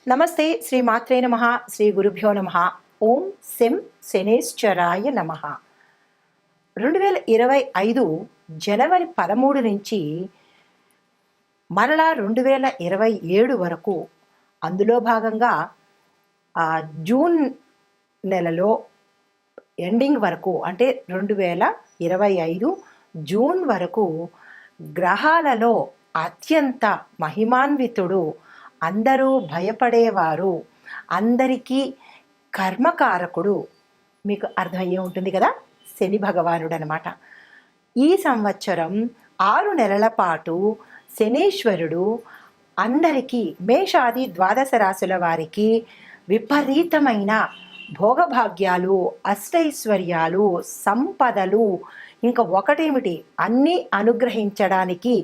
నమస్తే శ్రీ మాత్రే నమః శ్రీ గురుభ్యో నమః ఓం శం శనేశ్వరాయ నమః 2025 జనవరి 13 నుంచి మరలా 2027 వరకు అందులో భాగంగా జూన్ నెలలో ఎండింగ్ వరకు అంటే 2025 జూన్ వరకు గ్రహాలలో అత్యంత మహిమాన్వితుడు, అందరూ భయపడేవారు, అందరికీ కర్మకారకుడు, మీకు అర్థమయ్యే ఉంటుంది కదా, శని భగవానుడు అనమాట. ఈ సంవత్సరం 6 నెలల పాటు శనీశ్వరుడు అందరికీ మేషాది ద్వాదశ రాశుల వారికి విపరీతమైన భోగభాగ్యాలు, అష్టైశ్వర్యాలు, సంపదలు, ఇంకా ఒకటేమిటి అన్నీ అనుగ్రహించడానికి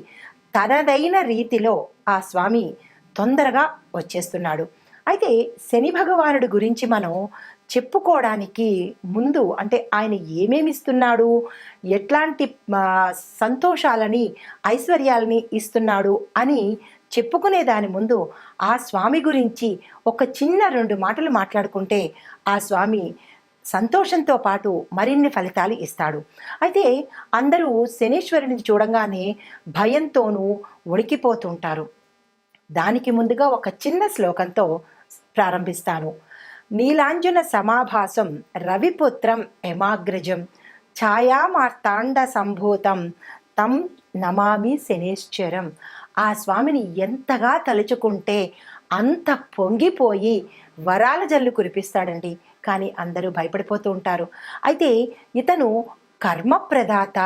తనదైన రీతిలో ఆ స్వామి తొందరగా వచ్చేస్తున్నాడు. అయితే శని భగవానుడి గురించి మనం చెప్పుకోవడానికి ముందు అంటే ఆయన ఏమేమి ఇస్తున్నాడు, ఎట్లాంటి సంతోషాలని ఐశ్వర్యాలని ఇస్తున్నాడు అని చెప్పుకునే దాని ముందు ఆ స్వామి గురించి ఒక చిన్న 2 మాటలు మాట్లాడుకుంటే ఆ స్వామి సంతోషంతో పాటు మరిన్ని ఫలితాలు ఇస్తాడు. అయితే అందరూ శనీశ్వరుని చూడంగానే భయంతోనూ వణికిపోతుంటారు. దానికి ముందుగా ఒక చిన్న శ్లోకంతో ప్రారంభిస్తాను. నీలాంజన సమాభాసం రవిపుత్రం యమాగ్రజం ఛాయామార్తాండ సంభూతం తం నమామి శనేశ్వరం. ఆ స్వామిని ఎంతగా తలుచుకుంటే అంత పొంగిపోయి వరాల జల్లు కురిపిస్తాడండి. కానీ అందరూ భయపడిపోతూ ఉంటారు. అయితే ఇతను కర్మప్రదాత,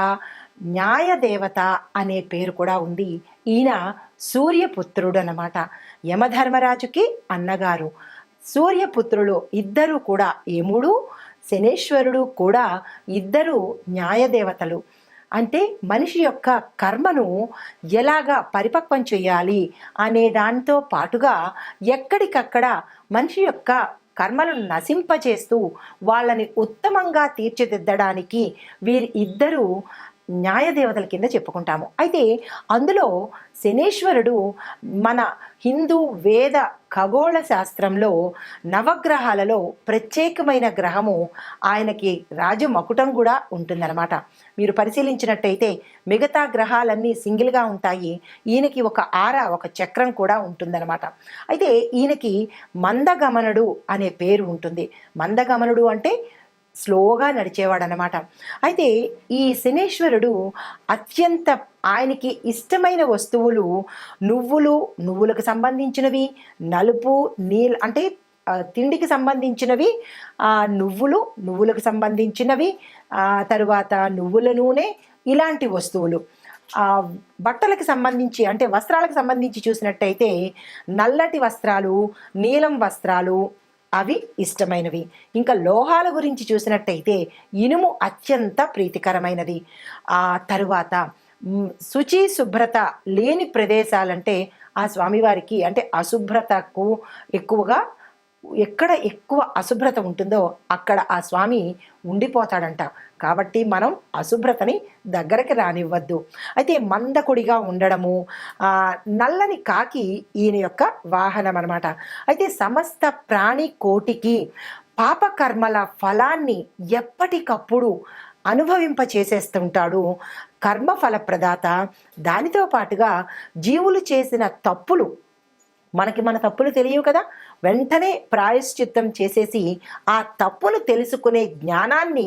న్యాయదేవత అనే పేరు కూడా ఉంది. ఈయన సూర్యపుత్రుడు అన్నమాట. యమధర్మరాజుకి అన్నగారు. సూర్యపుత్రులు ఇద్దరు కూడా, యముడు శనేశ్వరుడు కూడా ఇద్దరు న్యాయదేవతలు. అంటే మనిషి యొక్క కర్మను ఎలాగా పరిపక్వం చేయాలి అనే దానితో పాటుగా ఎక్కడికక్కడ మనిషి యొక్క కర్మలను నశింపచేస్తూ వాళ్ళని ఉత్తమంగా తీర్చిదిద్దడానికి వీరి ఇద్దరు న్యాయదేవతల కింద చెప్పుకుంటాము. అయితే అందులో శనీశ్వరుడు మన హిందూ వేద ఖగోళ శాస్త్రంలో నవగ్రహాలలో ప్రత్యేకమైన గ్రహము. ఆయనకి రాజమకుటం కూడా ఉంటుందన్నమాట. మీరు పరిశీలించినట్టయితే మిగతా గ్రహాలన్నీ సింగిల్గా ఉంటాయి, ఈయనకి ఒక ఒక చక్రం కూడా ఉంటుందన్నమాట. అయితే ఈయనకి మందగమనుడు అనే పేరు ఉంటుంది. మందగమనుడు అంటే స్లోగా నడిచేవాడు అనమాట. అయితే ఈ శనీశ్వరుడు అత్యంత ఆయనకి ఇష్టమైన వస్తువులు నువ్వులకు సంబంధించినవి, నలుపు అంటే తిండికి సంబంధించినవి, నువ్వులకు సంబంధించినవి, తరువాత నువ్వుల నూనె, ఇలాంటి వస్తువులు. బట్టలకు సంబంధించి అంటే వస్త్రాలకు సంబంధించి చూసినట్టయితే నల్లటి వస్త్రాలు, నీలం వస్త్రాలు అవి ఇష్టమైనవి. ఇంకా లోహాల గురించి చూసినట్టయితే ఇనుము అత్యంత ప్రీతికరమైనది. ఆ తరువాత శుచి శుభ్రత లేని ప్రదేశాలంటే ఆ స్వామివారికి అంటే అశుభ్రతకు ఎక్కువగా, ఎక్కడ ఎక్కువ అశుభ్రత ఉంటుందో అక్కడ ఆ స్వామి ఉండిపోతాడంట. కాబట్టి మనం అశుభ్రతని దగ్గరికి రానివ్వద్దు. అయితే మందకుడిగా ఉండడము, నల్లని కాకి ఈయన యొక్క వాహనం అన్నమాట. అయితే సమస్త ప్రాణి కోటికి పాపకర్మల ఫలాన్ని ఎప్పటికప్పుడు అనుభవింపచేసేస్తుంటాడు. కర్మఫల ప్రదాత. దానితో పాటుగా జీవులు చేసిన తప్పులు, మన తప్పులు తెలియవు కదా, వెంటనే ప్రాయశ్చిత్తం చేసేసి ఆ తప్పును తెలుసుకునే జ్ఞానాన్ని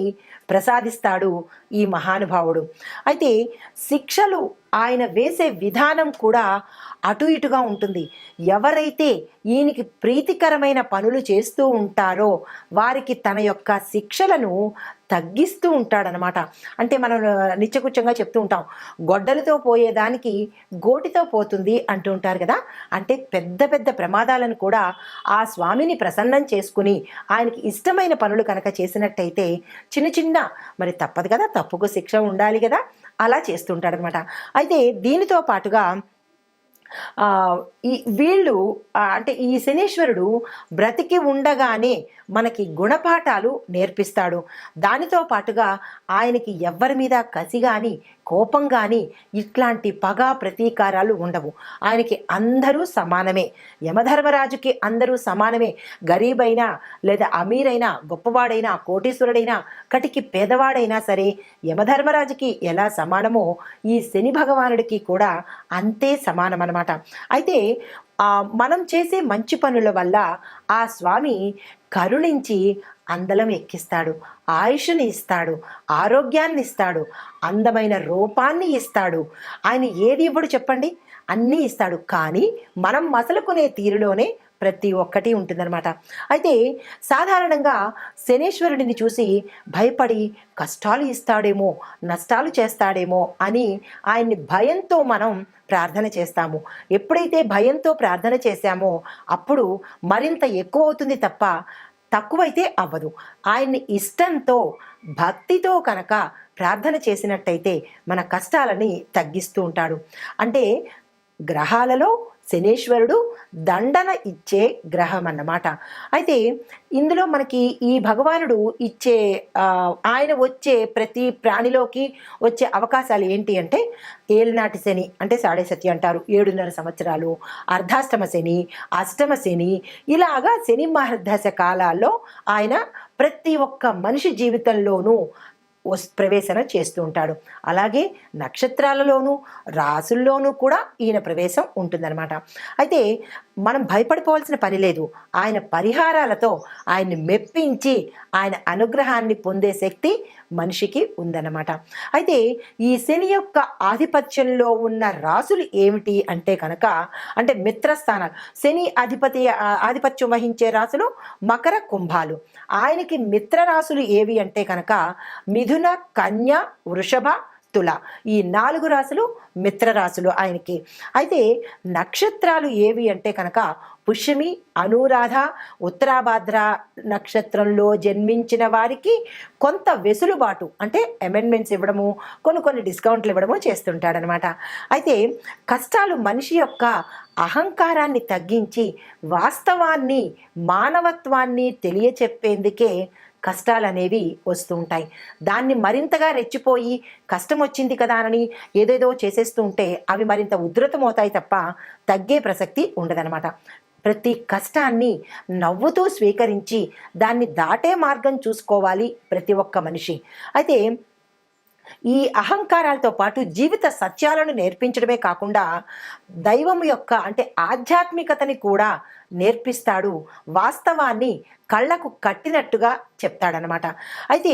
ప్రసాదిస్తాడు ఈ మహానుభావుడు. అయితే శిక్షలు ఆయన వేసే విధానం కూడా అటు ఇటుగా ఉంటుంది. ఎవరైతే ఈయనకి ప్రీతికరమైన పనులు చేస్తూ ఉంటారో వారికి తన యొక్క శిక్షలను తగ్గిస్తూ ఉంటాడనమాట. అంటే మనం నిత్యకృత్యంగా చెప్తూ ఉంటాం, గొడ్డలతో పోయేదానికి గోటితో పోతుంది అంటూ ఉంటారు కదా. అంటే పెద్ద పెద్ద ప్రమాదాలను కూడా ఆ స్వామిని ప్రసన్నం చేసుకుని ఆయనకి ఇష్టమైన పనులు కనుక చేసినట్టయితే చిన్న మరి తప్పదు కదా, తప్పుకు శిక్ష ఉండాలి కదా, అలా చేస్తుంటాడనమాట. అయితే దీనితో పాటుగా వీళ్ళు అంటే ఈ శనీశ్వరుడు బ్రతికి ఉండగానే మనకి గుణపాఠాలు నేర్పిస్తాడు. దానితో పాటుగా ఆయనకి ఎవ్వరి మీద కసి కానీ కోపం కానీ ఇట్లాంటి పగ ప్రతీకారాలు ఉండవు. ఆయనకి అందరూ సమానమే. యమధర్మరాజుకి అందరూ సమానమే. గరీబైనా లేదా అమీరైనా, గొప్పవాడైనా, కోటీశ్వరుడైనా, కటికి పేదవాడైనా సరే యమధర్మరాజుకి ఎలా సమానమో ఈ శని భగవానుడికి కూడా అంతే సమానం అన్నమాట. అయితే మనం చేసే మంచి పనుల వల్ల ఆ స్వామి కరుణించి అందలం ఎక్కిస్తాడు, ఆయుష్ని ఇస్తాడు, ఆరోగ్యాన్ని ఇస్తాడు, అందమైన రూపాన్ని ఇస్తాడు. ఆయన ఏది ఇవ్వడు చెప్పండి? అన్నీ ఇస్తాడు. కానీ మనం మసలుకునే తీరులోనే ప్రతి ఒక్కటి ఉంటుందన్నమాట. అయితే సాధారణంగా శనేశ్వరుడిని చూసి భయపడి కష్టాలు ఇస్తాడేమో, నష్టాలు చేస్తాడేమో అని ఆయన్ని భయంతో మనం ప్రార్థన చేస్తాము. ఎప్పుడైతే భయంతో ప్రార్థన చేశామో అప్పుడు మరింత ఎక్కువ అవుతుంది తప్ప తక్కువైతే అవ్వదు. ఆయన్ని ఇష్టంతో భక్తితో కనుక ప్రార్థన చేసినట్టయితే మన కష్టాలని తగ్గిస్తూ ఉంటాడు. అంటే గ్రహాలలో శనేశ్వరుడు దండన ఇచ్చే గ్రహం అన్నమాట. అయితే ఇందులో మనకి ఈ భగవానుడు ఇచ్చే ఆయన వచ్చే ప్రతి ప్రాణిలోకి వచ్చే అవకాశాలు ఏంటి అంటే ఏలినాటి శని అంటే సాడే సతి అంటారు, 7.5 సంవత్సరాలు, అర్ధాష్టమ శని, అష్టమ శని, ఇలాగా శని మహర్దశ కాలాల్లో ఆయన ప్రతి ఒక్క మనిషి జీవితంలోనూ ప్రవేశన చేస్తూ ఉంటాడు. అలాగే నక్షత్రాలలోనూ రాసుల్లోనూ కూడా ఈయన ప్రవేశం ఉంటుందన్నమాట. అయితే మనం భయపడిపోవాల్సిన పని లేదు. ఆయన పరిహారాలతో ఆయన్ని మెప్పించి ఆయన అనుగ్రహాన్ని పొందే శక్తి మనిషికి ఉందన్నమాట. అయితే ఈ శని యొక్క ఆధిపత్యంలో ఉన్న రాసులు ఏమిటి అంటే కనుక, అంటే మిత్రస్థానాలు, శని ఆధిపత్యం వహించే రాసులు మకర, కుంభాలు. ఆయనకి మిత్ర రాసులు ఏవి అంటే కనుక మిథున, కన్య, వృషభ, తుల. ఈ 4 రాశులు మిత్ర రాశులు ఆయనకి. అయితే నక్షత్రాలు ఏవి అంటే కనుక పుష్యమి, అనురాధ, ఉత్తరాభాద్ర నక్షత్రంలో జన్మించిన వారికి కొంత వెసులుబాటు అంటే అమెండ్మెంట్స్ ఇవ్వడము, కొన్ని డిస్కౌంట్లు ఇవ్వడము చేస్తుంటాడనమాట. అయితే కష్టాలు మనిషి యొక్క అహంకారాన్ని తగ్గించి వాస్తవాన్ని, మానవత్వాన్ని తెలియచెప్పేందుకే కష్టాలు అనేవి వస్తూ ఉంటాయి. దాన్ని మరింతగా రెచ్చిపోయి కష్టం వచ్చింది కదా అని ఏదేదో చేసేస్తూ ఉంటే అవి మరింత ఉధృతమవుతాయి తప్ప తగ్గే ప్రసక్తి ఉండదనమాట. ప్రతి కష్టాన్ని నవ్వుతూ స్వీకరించి దాన్ని దాటే మార్గం చూసుకోవాలి ప్రతి ఒక్క మనిషి. అయితే ఈ అహంకారాలతో పాటు జీవిత సత్యాలను నేర్పించడమే కాకుండా దైవం యొక్క అంటే ఆధ్యాత్మికతని కూడా నేర్పిస్తాడు. వాస్తవాన్ని కళ్ళకు కట్టినట్టుగా చెప్తాడనమాట. అయితే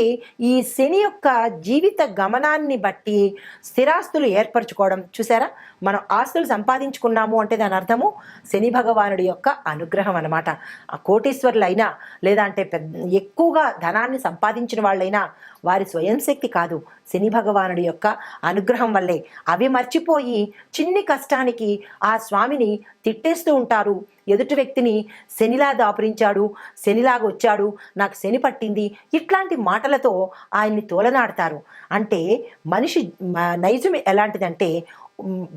ఈ శని యొక్క జీవిత గమనాన్ని బట్టి స్థిరాస్తులు ఏర్పరచుకోవడం చూసారా, మనం ఆస్తులు సంపాదించుకున్నాము అంటే దాని అర్థము శని భగవానుడి యొక్క అనుగ్రహం అనమాట. ఆ కోటీశ్వరులైనా లేదా అంటే ఎక్కువగా ధనాన్ని సంపాదించిన వాళ్ళైనా వారి స్వయం శక్తి కాదు, శని భగవానుడి యొక్క అనుగ్రహం వల్లే. అవి మర్చిపోయి చిన్ని కష్టానికి ఆ స్వామిని తిట్టేస్తూ ఉంటారు. ఎదుటి వ్యక్తిని శనిలా దాపురించాడు, శనిలాగా వచ్చాడు, నాకు శని పట్టింది, ఇట్లాంటి మాటలతో ఆయన్ని తోలనాడతారు. అంటే మనిషి నైజం ఎలాంటిదంటే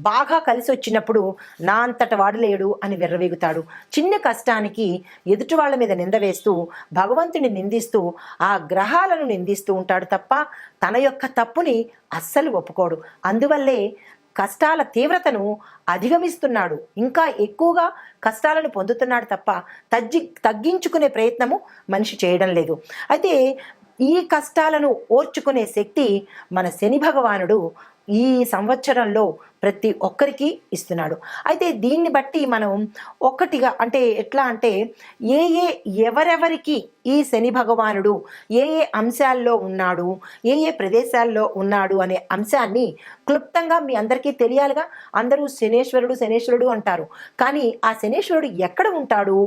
బాగా కలిసి వచ్చినప్పుడు నా అంతట వాడలేడు అని విర్రవీగుతాడు. చిన్న కష్టానికి ఎదుటి వాళ్ళ మీద నింద వేస్తూ భగవంతుని నిందిస్తూ ఆ గ్రహాలను నిందిస్తూ ఉంటాడు తప్ప తన యొక్క తప్పుని అస్సలు ఒప్పుకోడు. అందువల్లే కష్టాల తీవ్రతను అధిగమిస్తున్నాడు, ఇంకా ఎక్కువగా కష్టాలను పొందుతున్నాడు తప్ప తగ్గించుకునే ప్రయత్నము మనిషి చేయడం లేదు. అయితే ఈ కష్టాలను ఓర్చుకునే శక్తి మన శని భగవానుడు ఈ సంవత్సరంలో ప్రతి ఒక్కరికి ఇస్తున్నాడు. అయితే దీన్ని బట్టి మనం ఒక్కటిగా అంటే ఎట్లా అంటే ఎవరెవరికి ఈ శని భగవానుడు ఏ అంశాల్లో ఉన్నాడు, ఏ ప్రదేశాల్లో ఉన్నాడు అనే అంశాన్ని క్లుప్తంగా మీ అందరికీ తెలియాలిగా. అందరూ శనేశ్వరుడు అంటారు, కానీ ఆ శనేశ్వరుడు ఎక్కడ ఉంటాడు,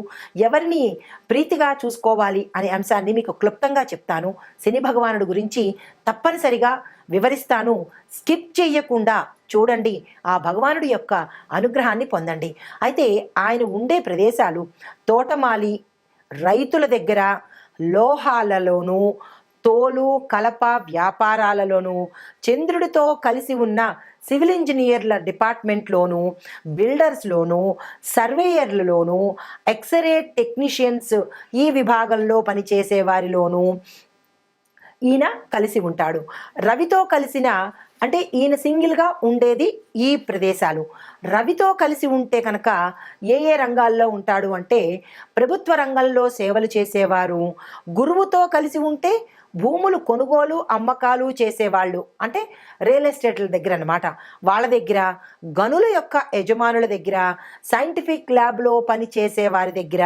ఎవరిని ప్రీతిగా చూసుకోవాలి అనే అంశాన్ని మీకు క్లుప్తంగా చెప్తాను. శని భగవానుడు గురించి తప్పనిసరిగా వివరిస్తాను. స్కిప్ చేయకుండా చూడండి, ఆ భగవానుడి యొక్క అనుగ్రహాన్ని పొందండి. అయితే ఆయన ఉండే ప్రదేశాలు తోటమాలి, రైతుల దగ్గర, లోహాలలోనూ, తోలు కలప వ్యాపారాలలోనూ, చంద్రుడితో కలిసి ఉన్న సివిల్ ఇంజనీర్ల డిపార్ట్మెంట్లోనూ, బిల్డర్స్లోనూ, సర్వేయర్లలోనూ, ఎక్స్రే టెక్నీషియన్స్ ఈ విభాగంలో పనిచేసే వారిలోనూ ఈయన కలిసి ఉంటాడు. రవితో కలిసిన అంటే ఈయన సింగిల్గా ఉండేది ఈ ప్రదేశాలు. రవితో కలిసి ఉంటే కనుక ఏ ఏ రంగాల్లో ఉంటాడు అంటే ప్రభుత్వ రంగంలో సేవలు చేసేవారు, గురువుతో కలిసి ఉంటే భూములు కొనుగోలు అమ్మకాలు చేసేవాళ్ళు, అంటే రియల్ ఎస్టేట్ల దగ్గర అనమాట, వాళ్ళ దగ్గర, గనుల యొక్క యజమానుల దగ్గర, సైంటిఫిక్ ల్యాబ్లో పని చేసే వారి దగ్గర,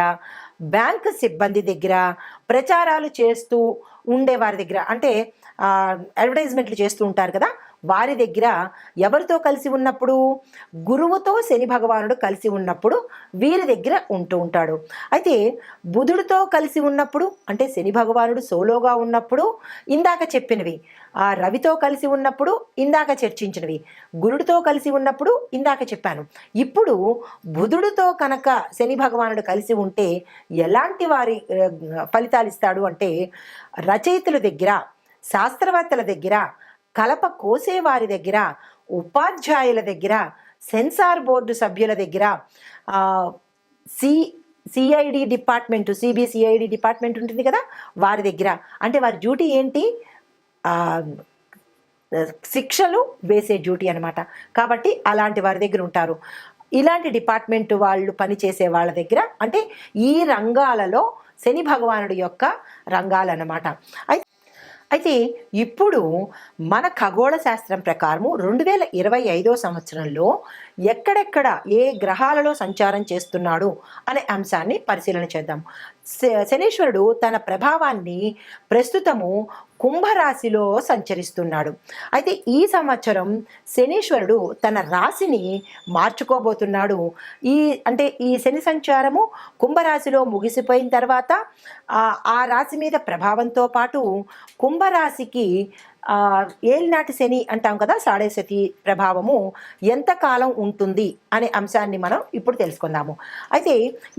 బ్యాంక్ సిబ్బంది దగ్గర, ప్రచారాలు చేస్తూ ఉండేవారి దగ్గర, అంటే అడ్వర్టైజ్మెంట్లు చేస్తూ ఉంటారు కదా, వారి దగ్గర ఎవరితో కలిసి ఉన్నప్పుడు, గురువుతో శని భగవానుడు కలిసి ఉన్నప్పుడు వీరి దగ్గర ఉంటూ ఉంటాడు. అయితే బుధుడితో కలిసి ఉన్నప్పుడు, అంటే శని భగవానుడు సోలోగా ఉన్నప్పుడు ఇందాక చెప్పినవి, రవితో కలిసి ఉన్నప్పుడు ఇందాక చర్చించినవి, గురుడితో కలిసి ఉన్నప్పుడు ఇందాక చెప్పాను. ఇప్పుడు బుధుడితో కనుక శని భగవానుడు కలిసి ఉంటే ఎలాంటి వారి ఫలితాలు ఇస్తాడు అంటే, రచయితల దగ్గర, శాస్త్రవేత్తల దగ్గర, కలప కోసేవారి దగ్గర, ఉపాధ్యాయుల దగ్గర, సెన్సార్ బోర్డు సభ్యుల దగ్గర, సిఐడి డిపార్ట్మెంటు, సిబిసిఐడి డిపార్ట్మెంట్ ఉంటుంది కదా, వారి దగ్గర, అంటే వారి డ్యూటీ ఏంటి, శిక్షలు వేసే డ్యూటీ అనమాట. కాబట్టి అలాంటి వారి దగ్గర ఉంటారు. ఇలాంటి డిపార్ట్మెంట్ వాళ్ళు పనిచేసే వాళ్ళ దగ్గర, అంటే ఈ రంగాలలో శని భగవానుడి యొక్క రంగాలన్నమాట. అయితే ఇప్పుడు మన ఖగోళ శాస్త్రం ప్రకారము 2025 సంవత్సరంలో ఎక్కడెక్కడ ఏ గ్రహాలలో సంచారం చేస్తున్నాడు అనే అంశాన్ని పరిశీలన చేద్దాం. శనీశ్వరుడు తన ప్రభావాన్ని ప్రస్తుతము కుంభరాశిలో సంచరిస్తున్నాడు. అయితే ఈ సంవత్సరం శనీశ్వరుడు తన రాశిని మార్చుకోబోతున్నాడు. ఈ శని సంచారము కుంభరాశిలో ముగిసిపోయిన తర్వాత ఆ రాశి మీద ప్రభావంతో పాటు కుంభరాశికి ఏలినాటి శని అంటాం కదా, సాడేశతి ప్రభావము ఎంతకాలం ఉంటుంది అనే అంశాన్ని మనం ఇప్పుడు తెలుసుకుందాము. అయితే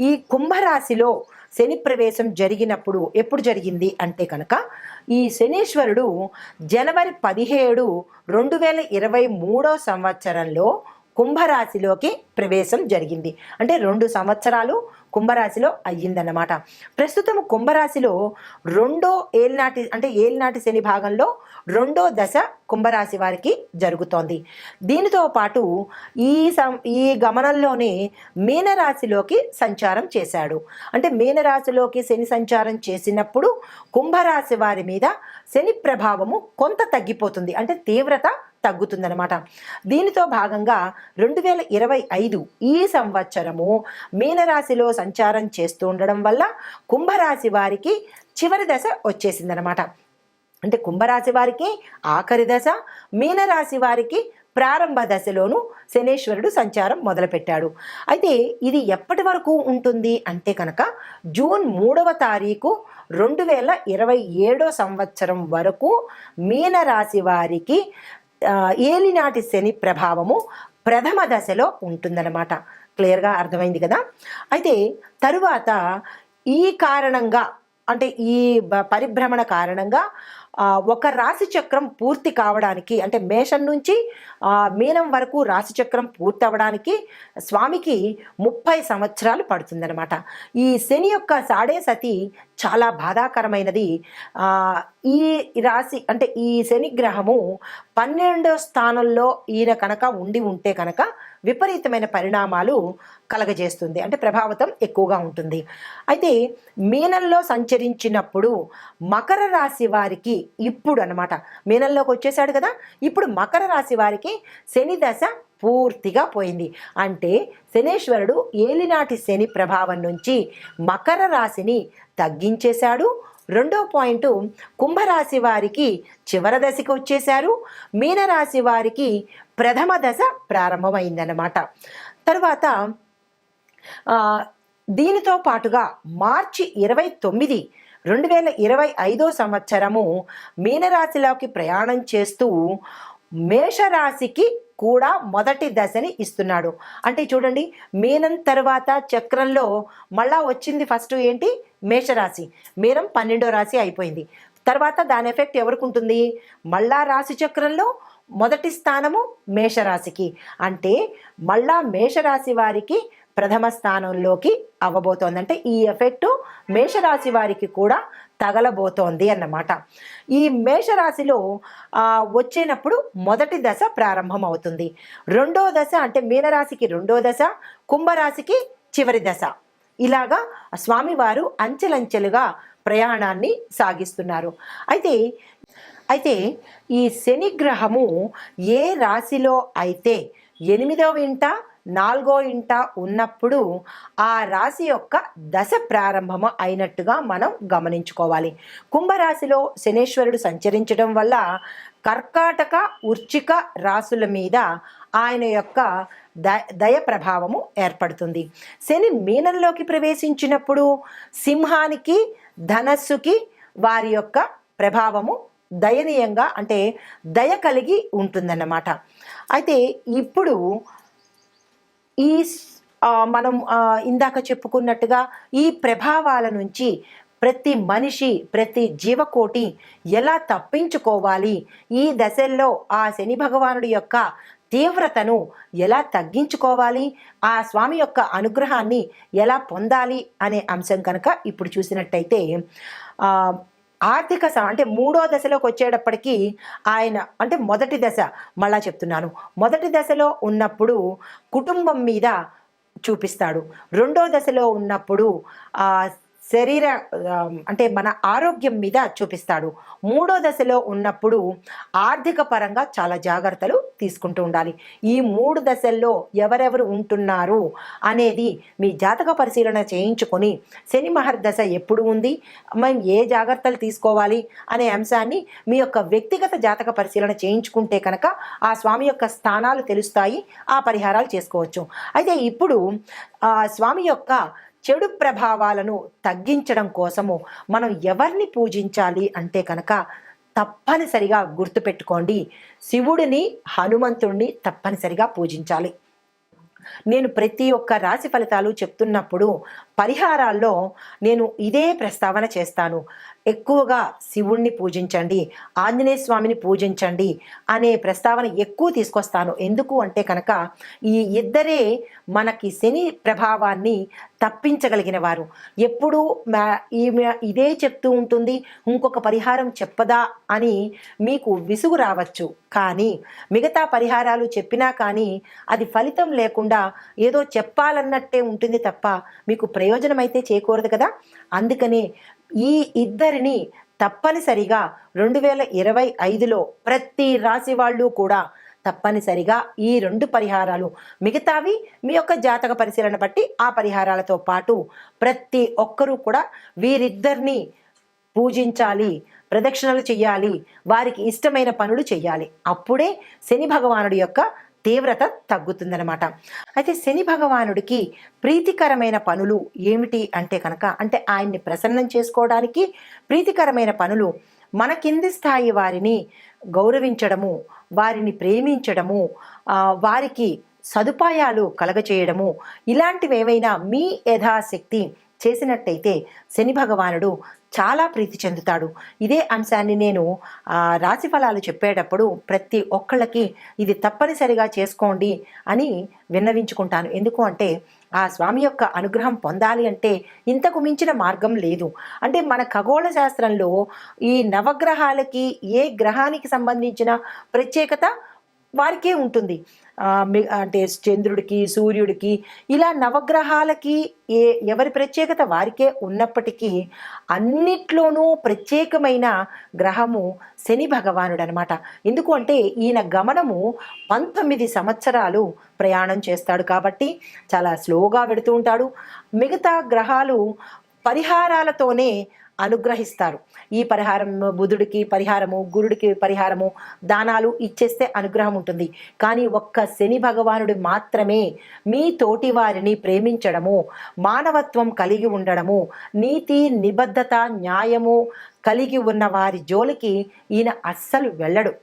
ఈ కుంభరాశిలో శని ప్రవేశం జరిగినప్పుడు ఎప్పుడు జరిగింది అంటే కనుక, ఈ శనీశ్వరుడు జనవరి 17, 2023 సంవత్సరంలో కుంభరాశిలోకి ప్రవేశం జరిగింది. అంటే 2 సంవత్సరాలు కుంభరాశిలో అయ్యిందన్నమాట. ప్రస్తుతం కుంభరాశిలో ఏలినాటి శని భాగంలో 2వ దశ కుంభరాశి వారికి జరుగుతోంది. దీనితో పాటు ఈ గమనంలోనే మీనరాశిలోకి సంచారం చేశాడు. అంటే మీనరాశిలోకి శని సంచారం చేసినప్పుడు కుంభరాశి వారి మీద శని ప్రభావము కొంత తగ్గిపోతుంది, అంటే తీవ్రత తగ్గుతుందన్నమాట. దీనితో భాగంగా 2025 ఈ సంవత్సరము మీనరాశిలో సంచారం చేస్తూ ఉండడం వల్ల కుంభరాశి వారికి చివరి దశ వచ్చేసిందనమాట. అంటే కుంభరాశి వారికి ఆఖరి దశ, మీనరాశి వారికి ప్రారంభ దశలోనూ శనీశ్వరుడు సంచారం మొదలుపెట్టాడు. అయితే ఇది ఎప్పటి వరకు ఉంటుంది అంటే కనుక జూన్ 3వ తారీఖు 2027 సంవత్సరం వరకు మీనరాశి వారికి ఏలినాటి శని ప్రభావము ప్రథమ దశలో ఉంటుందన్నమాట. క్లియర్గా అర్థమైంది కదా. అయితే తరువాత ఈ కారణంగా, అంటే ఈ పరిభ్రమణ కారణంగా ఒక రాశి చక్రం పూర్తి కావడానికి, అంటే మేషం నుంచి మీనం వరకు రాశి చక్రం పూర్తి అవ్వడానికి స్వామికి 30 సంవత్సరాలు పడుతుందన్నమాట. ఈ శని యొక్క సాడే సతి చాలా బాధాకరమైనది. ఈ రాశి, అంటే ఈ శని గ్రహము 12వ స్థానంలో ఈయన కనుక ఉంటే కనుక విపరీతమైన పరిణామాలు కలగజేస్తుంది, అంటే ప్రభావితం ఎక్కువగా ఉంటుంది. అయితే మీనంలో సంచరించినప్పుడు మకర రాశి వారికి ఇప్పుడు అన్నమాట, మీనంలోకి వచ్చేసాడు కదా, ఇప్పుడు మకర రాశి వారికి శని దశ పూర్తిగా పోయింది. అంటే శనీశ్వరుడు ఏలినాటి శని ప్రభావం నుంచి మకర రాశిని తగ్గించేశాడు. 2వ పాయింట్, కుంభరాశి వారికి చివరి దశకి వచ్చేశారు. మీనరాశి వారికి ప్రథమ దశ ప్రారంభమైందన్నమాట. తరువాత దీనితో పాటుగా మార్చి 29, 2025 సంవత్సరము మీనరాశిలోకి ప్రయాణం చేస్తూ మేషరాశికి కూడా మొదటి దశని ఇస్తున్నాడు. అంటే చూడండి, మీనం తర్వాత చక్రంలో మళ్ళా వచ్చింది ఫస్ట్ ఏంటి, మేషరాశి. మీనం 12వ రాశి అయిపోయింది. తర్వాత దాని ఎఫెక్ట్ ఎవరికి ఉంటుంది, మళ్ళా రాశి చక్రంలో మొదటి స్థానము మేషరాశికి. అంటే మళ్ళా మేషరాశి వారికి ప్రథమ స్థానంలోకి అవ్వబోతోంది. అంటే ఈ ఎఫెక్ట్ మేషరాశి వారికి కూడా తగలబోతోంది అన్నమాట. ఈ మేషరాశిలో వచ్చేటప్పుడు మొదటి దశ ప్రారంభం అవుతుంది. రెండో దశ అంటే మీనరాశికి రెండో దశ, కుంభరాశికి చివరి దశ. ఇలాగా స్వామివారు అంచెలంచెలుగా ప్రయాణాన్ని సాగిస్తున్నారు. అయితే ఈ శని గ్రహము ఏ రాశిలో అయితే 8వ ఇంట 4వ ఇంట ఉన్నప్పుడు ఆ రాశి యొక్క దశ ప్రారంభము అయినట్టుగా మనం గమనించుకోవాలి. కుంభరాశిలో శనేశ్వరుడు సంచరించడం వల్ల కర్కాటక, వృశ్చిక రాశుల మీద ఆయన యొక్క దయ ప్రభావము ఏర్పడుతుంది. శని మీనంలోకి ప్రవేశించినప్పుడు సింహానికి, ధనస్సుకి వారి యొక్క ప్రభావము దయనీయంగా అంటే దయ కలిగి ఉంటుందన్నమాట. అయితే ఇప్పుడు ఈ మనం ఇందాక చెప్పుకున్నట్టుగా ఈ ప్రభావాల నుంచి ప్రతి మనిషి, ప్రతి జీవకోటి ఎలా తప్పించుకోవాలి, ఈ దశల్లో ఆ శని భగవానుడి యొక్క తీవ్రతను ఎలా తగ్గించుకోవాలి, ఆ స్వామి యొక్క అనుగ్రహాన్ని ఎలా పొందాలి అనే అంశం కనుక ఇప్పుడు చూసినట్టయితే ఆర్థిక అంటే 3వ దశలోకి వచ్చేటప్పటికీ ఆయన అంటే మొదటి దశ మళ్ళా చెప్తున్నాను, మొదటి దశలో ఉన్నప్పుడు కుటుంబం మీద చూపిస్తాడు. రెండో దశలో ఉన్నప్పుడు శరీర అంటే మన ఆరోగ్యం మీద చూపిస్తాడు. మూడో దశలో ఉన్నప్పుడు ఆర్థిక పరంగా చాలా జాగ్రత్తలు తీసుకుంటూ ఉండాలి. ఈ 3 దశల్లో ఎవరెవరు ఉంటున్నారు అనేది మీ జాతక పరిశీలన చేయించుకొని శని మహర్దశ ఎప్పుడు ఉంది, మేము ఏ జాగ్రత్తలు తీసుకోవాలి అనే అంశాన్ని మీ యొక్క వ్యక్తిగత జాతక పరిశీలన చేయించుకుంటే కనుక ఆ స్వామి యొక్క స్థానాలు తెలుస్తాయి, ఆ పరిహారాలు చేసుకోవచ్చు. అయితే ఇప్పుడు స్వామి యొక్క చెడు ప్రభావాలను తగ్గించడం కోసము మనం ఎవరిని పూజించాలి అంటే కనుక తప్పనిసరిగా గుర్తుపెట్టుకోండి, శివుడిని, హనుమంతుడిని తప్పనిసరిగా పూజించాలి. నేను ప్రతి ఒక్క రాశి ఫలితాలు చెప్తున్నప్పుడు పరిహారాల్లో నేను ఇదే ప్రస్తావన చేస్తాను. ఎక్కువగా శివుణ్ణి పూజించండి, ఆంజనేయ స్వామిని పూజించండి అనే ప్రస్తావన ఎక్కువ తీసుకొస్తాను. ఎందుకు అంటే కనుక ఈ ఇద్దరే మనకి శని ప్రభావాన్ని తప్పించగలిగిన వారు. ఎప్పుడు ఈమె ఇదే చెప్తూ ఉంటుంది, ఇంకొక పరిహారం చెప్పదా అని మీకు విసుగు రావచ్చు. కానీ మిగతా పరిహారాలు చెప్పినా కానీ అది ఫలితం లేకుండా ఏదో చెప్పాలన్నట్టే ఉంటుంది తప్ప మీకు ప్రయోజనం అయితే చేకూరదు కదా. అందుకనే ఈ ఇద్దరిని తప్పనిసరిగా 2025లో ప్రతి రాశి వాళ్ళు కూడా తప్పనిసరిగా ఈ 2 పరిహారాలు, మిగతావి మీ యొక్క జాతక పరిశీలన బట్టి ఆ పరిహారాలతో పాటు ప్రతి ఒక్కరూ కూడా వీరిద్దరిని పూజించాలి, ప్రదక్షిణలు చెయ్యాలి, వారికి ఇష్టమైన పనులు చెయ్యాలి. అప్పుడే శని భగవానుడి యొక్క తీవ్రత తగ్గుతుందనమాట. అయితే శని భగవానుడికి ప్రీతికరమైన పనులు ఏమిటి అంటే కనుక అంటే ఆయన్ని ప్రసన్నం చేసుకోవడానికి ప్రీతికరమైన పనులు మన కింది స్థాయి వారిని గౌరవించడము, వారిని ప్రేమించడము, వారికి సదుపాయాలు కలగచేయడము, ఇలాంటివి ఏవైనా మీ యథాశక్తి చేసినట్టయితే శని భగవానుడు చాలా ప్రీతి చెందుతాడు. ఇదే అంశాన్ని నేను రాశి ఫలాలు చెప్పేటప్పుడు ప్రతి ఒక్కళ్ళకి ఇది తప్పనిసరిగా చేసుకోండి అని విన్నవించుకుంటాను. ఎందుకు అంటే ఆ స్వామి యొక్క అనుగ్రహం పొందాలి అంటే ఇంతకు మించిన మార్గం లేదు. అంటే మన ఖగోళ శాస్త్రంలో ఈ నవగ్రహాలకి ఏ గ్రహానికి సంబంధించిన ప్రత్యేకత వారికే ఉంటుంది. అంటే చంద్రుడికి, సూర్యుడికి ఇలా నవగ్రహాలకి ఎవరి ప్రత్యేకత వారికే ఉన్నప్పటికీ అన్నిట్లోనూ ప్రత్యేకమైన గ్రహము శని భగవానుడు అనమాట. ఎందుకు అంటే ఈయన గమనము 19 సంవత్సరాలు ప్రయాణం చేస్తాడు కాబట్టి చాలా స్లోగా వెడుతూ ఉంటాడు. మిగతా గ్రహాలు పరిహారాలతోనే అనుగ్రహిస్తారు. ఈ పరిహారం బుధుడికి పరిహారము, గురుడికి పరిహారము, దానాలు ఇచ్చేస్తే అనుగ్రహం ఉంటుంది. కానీ ఒక్క శని భగవానుడు మాత్రమే మీ తోటి వారిని ప్రేమించడము, మానవత్వం కలిగి ఉండడము, నీతి, నిబద్ధత, న్యాయము కలిగి ఉన్న వారి జోలికి ఈయన అస్సలు వెళ్ళడు.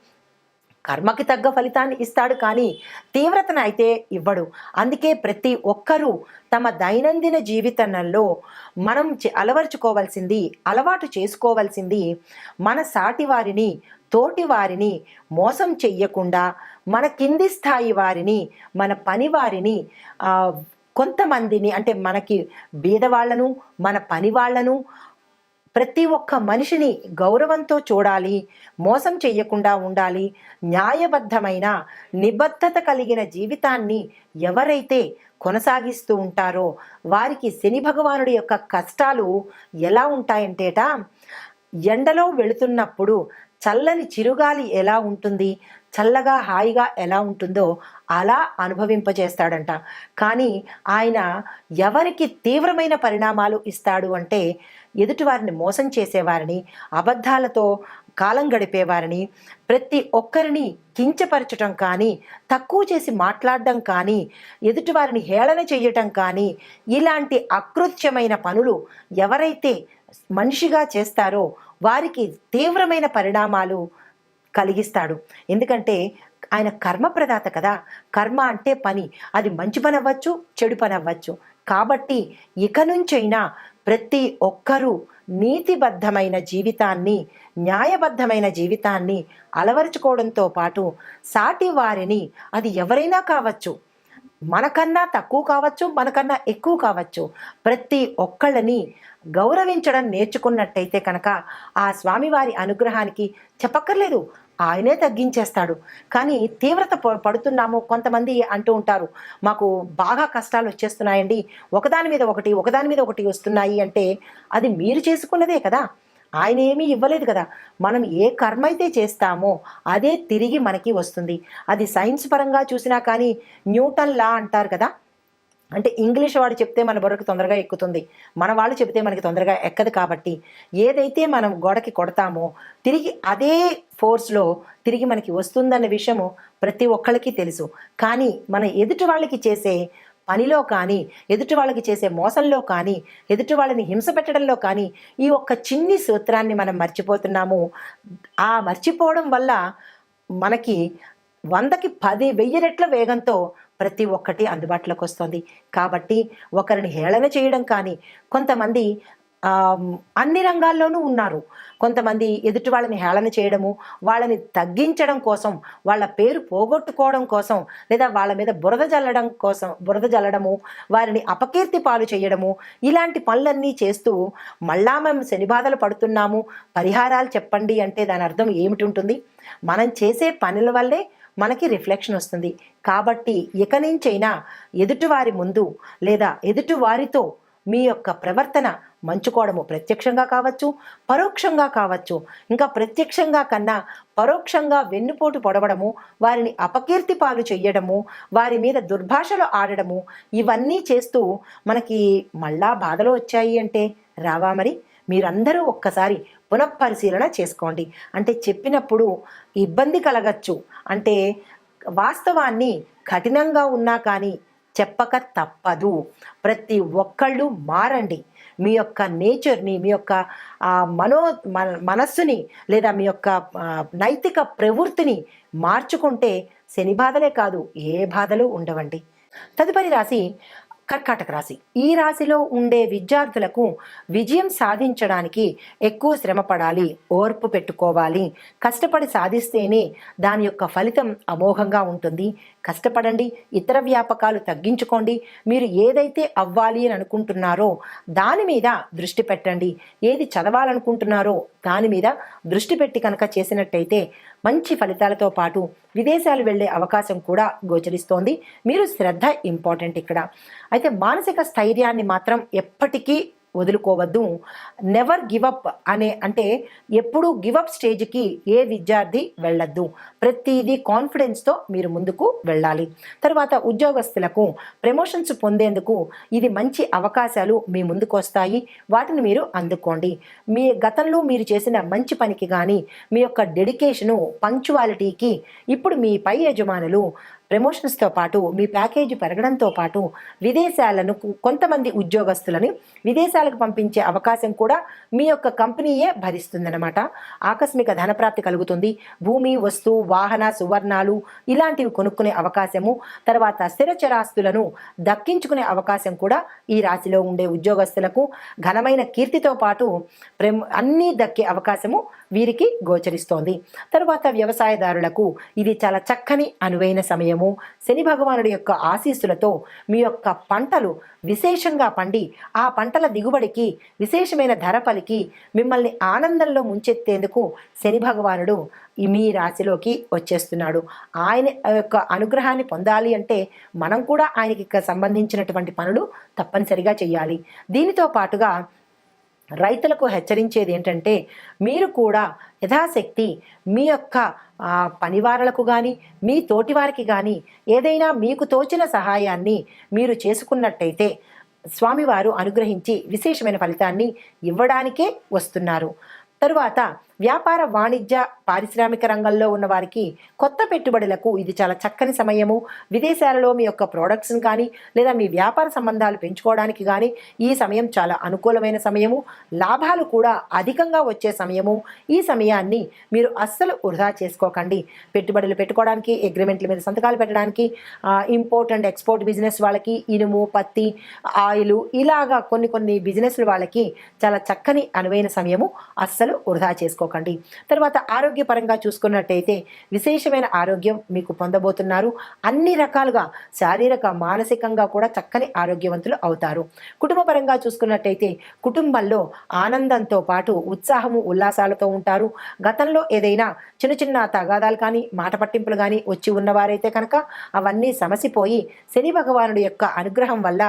కర్మకి తగ్గ ఫలితాన్ని ఇస్తాడు కానీ తీవ్రతను అయితే ఇవ్వడు. అందుకే ప్రతి ఒక్కరూ తమ దైనందిన జీవితంలో మనం అలవాటు చేసుకోవాల్సింది మన సాటి వారిని, తోటి వారిని మోసం చెయ్యకుండా, మన కింది స్థాయి వారిని, మన పని వారిని కొంతమందిని అంటే మనకి బీదవాళ్లను, మన పని వాళ్ళను, ప్రతి ఒక్క మనిషిని గౌరవంతో చూడాలి, మోసం చెయ్యకుండా ఉండాలి. న్యాయబద్ధమైన నిబద్ధత కలిగిన జీవితాన్ని ఎవరైతే కొనసాగిస్తూ ఉంటారో వారికి శని భగవానుడి యొక్క కష్టాలు ఎలా ఉంటాయంటేట, ఎండలో వెళుతున్నప్పుడు చల్లని చిరుగాలి ఎలా ఉంటుంది, చల్లగా హాయిగా ఎలా ఉంటుందో అలా అనుభవింపజేస్తాడంట. కానీ ఆయన ఎవరికి తీవ్రమైన పరిణామాలు ఇస్తాడు అంటే, ఎదుటివారిని మోసం చేసేవారిని, అబద్ధాలతో కాలం గడిపేవారిని, ప్రతి ఒక్కరిని కించపరచటం కానీ, తక్కువ చేసి మాట్లాడడం కానీ, ఎదుటివారిని హేళన చేయటం కానీ, ఇలాంటి అకృత్యమైన పనులు ఎవరైతే మనిషిగా చేస్తారో వారికి తీవ్రమైన పరిణామాలు కలిగిస్తాడు. ఎందుకంటే ఆయన కర్మప్రదాత కదా. కర్మ అంటే పని, అది మంచి పని అవ్వచ్చు, చెడు పని అవ్వచ్చు. కాబట్టి ఇక నుంచైనా ప్రతి ఒక్కరూ నీతిబద్ధమైన జీవితాన్ని, న్యాయబద్ధమైన జీవితాన్ని అలవరుచుకోవడంతో పాటు సాటి వారిని, అది ఎవరైనా కావచ్చు, మనకన్నా తక్కువ కావచ్చు, మనకన్నా ఎక్కువ కావచ్చు, ప్రతి ఒక్కళ్ళని గౌరవించడం నేర్చుకున్నట్టయితే కనుక ఆ స్వామివారి అనుగ్రహానికి చెప్పక్కర్లేదు, ఆయనే తగ్గించేస్తాడు. కానీ తీవ్రత పడుతున్నాము. కొంతమంది అంటూ ఉంటారు, మాకు బాగా కష్టాలు వచ్చేస్తున్నాయండి, ఒకదాని మీద ఒకటి వస్తున్నాయి అంటే అది మీరు చేసుకున్నదే కదా. ఆయన ఏమీ ఇవ్వలేదు కదా. మనం ఏ కర్మ అయితే చేస్తామో అదే తిరిగి మనకి వస్తుంది. అది సైన్స్ పరంగా చూసినా కానీ న్యూటన్ లా అంటారు కదా. అంటే ఇంగ్లీష్ వాడు చెప్తే మన బుర్రకు తొందరగా ఎక్కుతుంది, మన వాళ్ళు చెప్తే మనకి తొందరగా ఎక్కదు. కాబట్టి ఏదైతే మనం గోడకి కొడతామో తిరిగి అదే ఫోర్స్లో తిరిగి మనకి వస్తుందన్న విషయము ప్రతి ఒక్కళ్ళకి తెలుసు. కానీ మన ఎదుటి వాళ్ళకి చేసే పనిలో కానీ, ఎదుటి వాళ్ళకి చేసే మోసంలో కానీ, ఎదుటి వాళ్ళని హింస పెట్టడంలో కానీ ఈ ఒక్క చిన్ని సూత్రాన్ని మనం మర్చిపోతున్నాము. ఆ మర్చిపోవడం వల్ల మనకి 100కి 10,000 రెట్ల వేగంతో ప్రతి ఒక్కటి అందుబాటులోకి వస్తుంది. కాబట్టి ఒకరిని హేళన చేయడం కానీ, కొంతమంది అన్ని రంగాల్లోనూ ఉన్నారు. కొంతమంది ఎదుటి వాళ్ళని హేళన చేయడము, వాళ్ళని తగ్గించడం కోసం, వాళ్ళ పేరు పోగొట్టుకోవడం కోసం, లేదా వాళ్ళ మీద బురద జల్లడము, వారిని అపకీర్తి పాలు చేయడము, ఇలాంటి పనులన్నీ చేస్తూ మళ్ళా మేము శని బాధలు పడుతున్నాము, పరిహారాలు చెప్పండి అంటే దాని అర్థం ఏమిటి ఉంటుంది? మనం చేసే పనుల వల్లే మనకి రిఫ్లెక్షన్ వస్తుంది. కాబట్టి ఇక నుంచైనా ఎదుటివారి ముందు లేదా ఎదుటివారితో మీ యొక్క ప్రవర్తన మంచుకోవడము, ప్రత్యక్షంగా కావచ్చు, పరోక్షంగా కావచ్చు, ఇంకా ప్రత్యక్షంగా కన్నా పరోక్షంగా వెన్నుపోటు పొడవడము, వారిని అపకీర్తి పాలు చెయ్యడము, వారి మీద దుర్భాషలు ఆడడము, ఇవన్నీ చేస్తూ మనకి మళ్ళా బాధలు వచ్చాయి అంటే రావా? మరి మీరందరూ ఒక్కసారి పునఃపరిశీలన చేసుకోండి. అంటే చెప్పినప్పుడు ఇబ్బంది కలగచ్చు, అంటే వాస్తవాన్ని కఠినంగా ఉన్నా కానీ చెప్పక తప్పదు. ప్రతి ఒక్కళ్ళు మారండి. మీ యొక్క నేచర్ని, మీ యొక్క మనస్సుని లేదా మీ యొక్క నైతిక ప్రవృత్తిని మార్చుకుంటే శని బాధలే కాదు, ఏ బాధలు ఉండవండి. తదుపరి రాశి కర్కాటక రాశి. ఈ రాశిలో ఉండే విద్యార్థులకు విజయం సాధించడానికి ఎక్కువ శ్రమ పడాలి, ఓర్పు పెట్టుకోవాలి. కష్టపడి సాధిస్తేనే దాని యొక్క ఫలితం అమోఘంగా ఉంటుంది. కష్టపడండి, ఇతర వ్యాపకాలు తగ్గించుకోండి. మీరు ఏదైతే అవ్వాలి అని అనుకుంటున్నారో దాని మీద దృష్టి పెట్టండి. ఏది చదవాలనుకుంటున్నారో దాని మీద దృష్టి పెట్టి కనుక చేసినట్టయితే మంచి ఫలితాలతో పాటు విదేశాలు వెళ్ళే అవకాశం కూడా గోచరిస్తోంది. మీరు శ్రద్ధ ఇంపార్టెంట్ ఇక్కడ. అయితే మానసిక స్థైర్యాన్ని మాత్రం ఎప్పటికీ వదులుకోవద్దు. నెవర్ గివప్ అంటే ఎప్పుడూ గివప్ స్టేజ్కి ఏ విద్యార్థి వెళ్ళొద్దు. ప్రతిదీ కాన్ఫిడెన్స్తో మీరు ముందుకు వెళ్ళాలి. తర్వాత ఉద్యోగస్తులకు ప్రమోషన్స్ పొందేందుకు ఇది మంచి అవకాశాలు మీ ముందుకు వస్తాయి. వాటిని మీరు అందుకోండి. మీ గతంలో మీరు చేసిన మంచి పనికి కానీ, మీ యొక్క డెడికేషను, పంక్చువాలిటీకి ఇప్పుడు మీ పై యజమానులు ప్రమోషన్స్తో పాటు మీ ప్యాకేజీ పెరగడంతో పాటు విదేశాలను, కొంతమంది ఉద్యోగస్తులని విదేశాలకు పంపించే అవకాశం కూడా మీ యొక్క కంపెనీయే భరిస్తుందన్నమాట. ఆకస్మిక ధనప్రాప్తి కలుగుతుంది. భూమి, వస్తు, వాహన, సువర్ణాలు ఇలాంటివి కొనుక్కునే అవకాశము, తర్వాత స్థిరచరాస్తులను దక్కించుకునే అవకాశం కూడా ఈ రాశిలో ఉండే ఉద్యోగస్తులకు, ఘనమైన కీర్తితో పాటు అన్నీ దక్కే అవకాశము వీరికి గోచరిస్తోంది. తరువాత వ్యవసాయదారులకు ఇది చాలా చక్కని అనువైన సమయం. సమయము. శని భగవానుడి యొక్క ఆశీస్సులతో మీ యొక్క పంటలు విశేషంగా పండి ఆ పంటల దిగుబడికి విశేషమైన ధర పలికి మిమ్మల్ని ఆనందంలో ముంచెత్తేందుకు శని భగవానుడు మీ రాశిలోకి వచ్చేస్తున్నాడు. ఆయన యొక్క అనుగ్రహాన్ని పొందాలి అంటే మనం కూడా ఆయనకి సంబంధించినటువంటి పనులు తప్పనిసరిగా చేయాలి. దీనితో పాటుగా రైతులకు హెచ్చరించేది ఏంటంటే, మీరు కూడా యథాశక్తి మీ యొక్క పనివారలకు కానీ మీ తోటివారికి కానీ ఏదైనా మీకు తోచిన సహాయాన్ని మీరు చేసుకున్నట్టయితే స్వామివారు అనుగ్రహించి విశేషమైన ఫలితాన్ని ఇవ్వడానికే వస్తున్నారు. తరువాత వ్యాపార వాణిజ్య పారిశ్రామిక రంగంలో ఉన్న వారికి కొత్త పెట్టుబడులకు ఇది చాలా చక్కని సమయము. విదేశాలలో మీ యొక్క ప్రోడక్ట్స్ని కానీ లేదా మీ వ్యాపార సంబంధాలు పెంచుకోవడానికి కానీ ఈ సమయం చాలా అనుకూలమైన సమయము. లాభాలు కూడా అధికంగా వచ్చే సమయము. ఈ సమయాన్ని మీరు అస్సలు వృధా చేసుకోకండి. పెట్టుబడులు పెట్టుకోవడానికి, అగ్రిమెంట్ల మీద సంతకాలు పెట్టడానికి, ఇంపోర్ట్ అండ్ ఎక్స్పోర్ట్ బిజినెస్ వాళ్ళకి, ఇనుము, పత్తి, ఆయిల్ ఇలాగా కొన్ని బిజినెస్ల వాళ్ళకి చాలా చక్కని అనువైన సమయము. అస్సలు వృధా చేసుకోకండి. తర్వాత ఆరోగ్యపరంగా చూసుకున్నట్టయితే విశేషమైన ఆరోగ్యం మీకు పొందబోతున్నారు. అన్ని రకాలుగా శారీరక మానసికంగా కూడా చక్కని ఆరోగ్యవంతులు అవుతారు. కుటుంబపరంగా చూసుకున్నట్టయితే కుటుంబంలో ఆనందంతో పాటు ఉత్సాహము ఉల్లాసాలతో ఉంటారు. గతంలో ఏదైనా చిన్న తగాదాలు కానీ మాట పట్టింపులు కానీ వచ్చి ఉన్నవారైతే కనుక అవన్నీ సమసిపోయి శని భగవానుడి యొక్క అనుగ్రహం వల్ల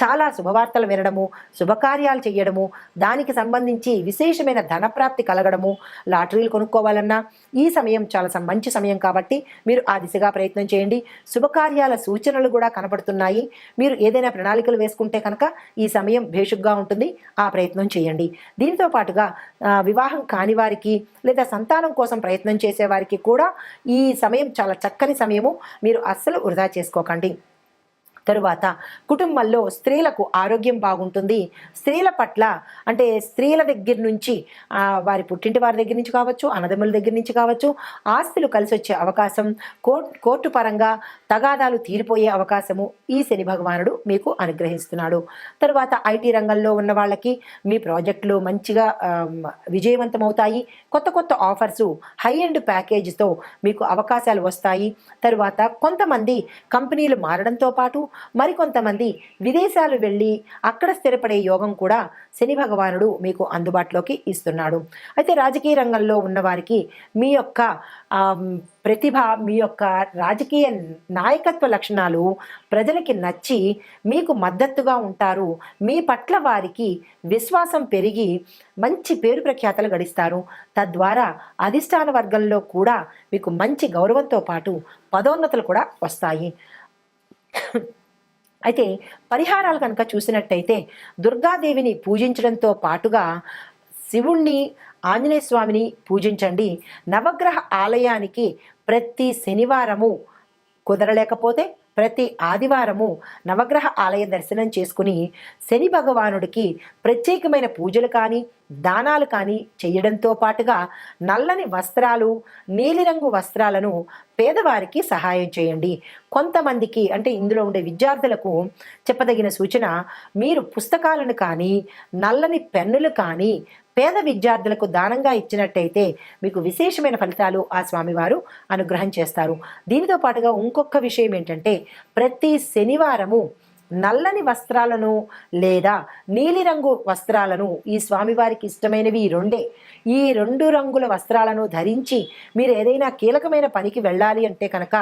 చాలా శుభవార్తలు వినడము, శుభకార్యాలు చేయడము, దానికి సంబంధించి విశేషమైన ధనప్రాప్తి కలగడము, లాటరీలు కొనుక్కోవాలన్నా ఈ సమయం చాలా మంచి సమయం కాబట్టి మీరు ఆ దిశగా ప్రయత్నం చేయండి. శుభకార్యాల సూచనలు కూడా కనపడుతున్నాయి. మీరు ఏదైనా ప్రణాళికలు వేసుకుంటే కనుక ఈ సమయం భేషుగ్గా ఉంటుంది. ఆ ప్రయత్నం చేయండి. దీనితో పాటుగా వివాహం కాని వారికి లేదా సంతానం కోసం ప్రయత్నం చేసేవారికి కూడా ఈ సమయం చాలా చక్కని సమయము. మీరు అస్సలు వృధా చేసుకోకండి. తరువాత కుటుంబంలో స్త్రీలకు ఆరోగ్యం బాగుంటుంది. స్త్రీల పట్ల అంటే స్త్రీల దగ్గర నుంచి వారి పుట్టింటి వారి దగ్గర నుంచి కావచ్చు, అన్నదమ్ముల దగ్గర నుంచి కావచ్చు ఆస్తులు కలిసి వచ్చే అవకాశం, కోర్టు పరంగా తగాదాలు తీరిపోయే అవకాశము ఈ శని భగవానుడు మీకు అనుగ్రహిస్తున్నాడు. తరువాత ఐటీ రంగంలో ఉన్న వాళ్ళకి మీ ప్రాజెక్టులు మంచిగా విజయవంతమవుతాయి. కొత్త ఆఫర్సు హై ఎండ్ ప్యాకేజీతో మీకు అవకాశాలు వస్తాయి. తరువాత కొంతమంది కంపెనీలు మారడంతో పాటు మరికొంతమంది విదేశాలు వెళ్ళి అక్కడ స్థిరపడే యోగం కూడా శని భగవానుడు మీకు అందుబాటులోకి ఇస్తున్నాడు. అయితే రాజకీయ రంగంలో ఉన్నవారికి మీ యొక్క ప్రతిభ, మీ యొక్క రాజకీయ నాయకత్వ లక్షణాలు ప్రజలకి నచ్చి మీకు మద్దతుగా ఉంటారు. మీ పట్ల వారికి విశ్వాసం పెరిగి మంచి పేరు ప్రఖ్యాతలు గడిస్తారు. తద్వారా అధిష్టాన వర్గంలో కూడా మీకు మంచి గౌరవంతో పాటు పదోన్నతులు కూడా వస్తాయి. అయితే పరిహారాలు కనుక చూసినట్టయితే దుర్గాదేవిని పూజించడంతో పాటుగా శివుణ్ణి, ఆంజనేయ స్వామిని పూజించండి. నవగ్రహ ఆలయానికి ప్రతి శనివారము కుదరలేకపోతే ప్రతి ఆదివారము నవగ్రహ ఆలయ దర్శనం చేసుకుని శని భగవానుడికి ప్రత్యేకమైన పూజలు కానీ దానాలు కానీ చేయడంతో పాటుగా నల్లని వస్త్రాలు, నీలిరంగు వస్త్రాలను పేదవారికి సహాయం చేయండి. కొంతమందికి అంటే ఇందులో ఉండే విద్యార్థులకు చెప్పదగిన సూచన, మీరు పుస్తకాలను కానీ నల్లని పెన్నులు కానీ పేద విద్యార్థులకు దానంగా ఇచ్చినట్టయితే మీకు విశేషమైన ఫలితాలు ఆ స్వామివారు అనుగ్రహం చేస్తారు. దీనితో పాటుగా ఇంకొక విషయం ఏంటంటే, ప్రతి శనివారము నల్లని వస్త్రాలను లేదా నీలిరంగు వస్త్రాలను, ఈ స్వామివారికి ఇష్టమైనవి ఈ రెండు రంగుల వస్త్రాలను ధరించి మీరు ఏదైనా కీలకమైన పనికి వెళ్ళాలి అంటే కనుక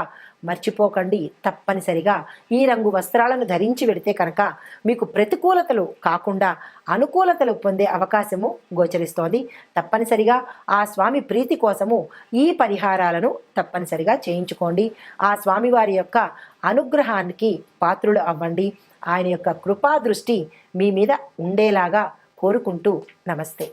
మర్చిపోకండి. తప్పనిసరిగా ఈ రంగు వస్త్రాలను ధరించి వెడితే కనుక మీకు ప్రతికూలతలు కాకుండా అనుకూలతలు పొందే అవకాశము గోచరిస్తోంది. తప్పనిసరిగా ఆ స్వామి ప్రీతి కోసము ఈ పరిహారాలను తప్పనిసరిగా చేయించుకోండి. ఆ స్వామివారి యొక్క అనుగ్రహానికి పాత్రులు అవ్వండి. ఆయన యొక్క కృపా దృష్టి మీ మీద ఉండేలాగా కోరుకుంటూ నమస్తే.